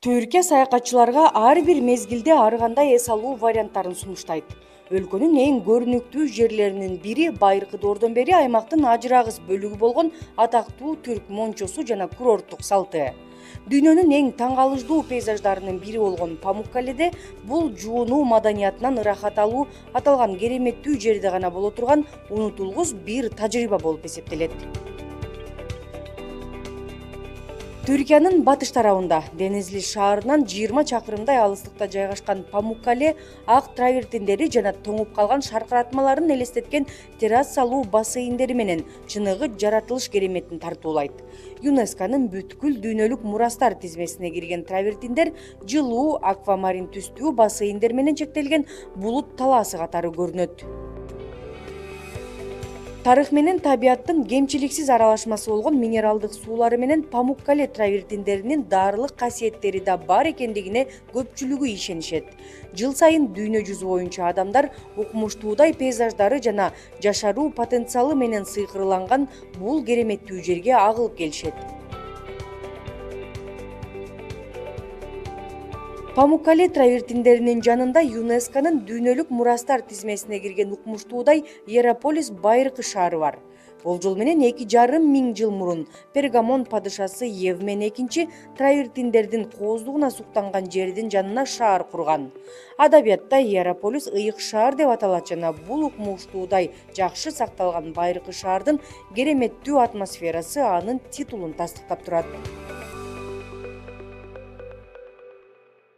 Түркия саякатчыларга ар бир мезгилде ар кандай эс алуу варианттарын сунуштайт. Өлкөнүн эң көрүнүктүү жерлеринин бири байыркы доордон бери аймактын ажырагыс бөлүгү болгон атактуу түрк мончосу жана курорттук салты. Дүйнөнүн эң таң калыштуу пейзаждарынын бири болгон Памуккаледе бул жуунуу маданиятынан ырахат алуу аталган кереметтүү жерде гана боло турган унутулгус бир тажрыйба болуп эсептелет. Түркиянын батыш тарабында Денизли шаарынан 20 чакырымдай алыстыкта жайгашкан Памуккале ак травертиндери жана тоңуп калган шаркыратмаларын элестеткен террасалуу бассейндери менен чыныгы жаратылыш кереметин тартуулайт. ЮНЕСКОнун бүткүл дүйнөлүк мурастар тизмесине кирген травертиндер жылуу аквамарин түстүү бассейндер менен чектелген булут талаасы катары көрүнөт. Тарых менен табияттын кемчиликсиз аралашмасы болгон минералдык суулары менен Памуккале травертиндеринин даарылык касиеттери да бар экендигине көпчүлүгү ишенишет. Жыл сайын дүйнө жүзү боюнча адамдар укмуштуудай пейзаждары жана жашаруу потенциалы менен сыйкырланган бул кереметтүү жерге агылып келишет. Памуккале травертиндеринин жанында ЮНЕСКОнун дүйнөлүк мурастар тизмесине кирген укмуштуудай Иераполис байыркы шаары бар. Болжол менен 2,5 миң жыл мурун Пергамон падышасы Евмен II травертиндердин кооздугуна суктанган жердин жанына шаар курган. Адабиятта Иераполис ыйык шаар деп аталат жана бул укмуштуудай жакшы сакталган байыркы шаардын кереметтүү атмосферасы анын титулун тастыктап турат.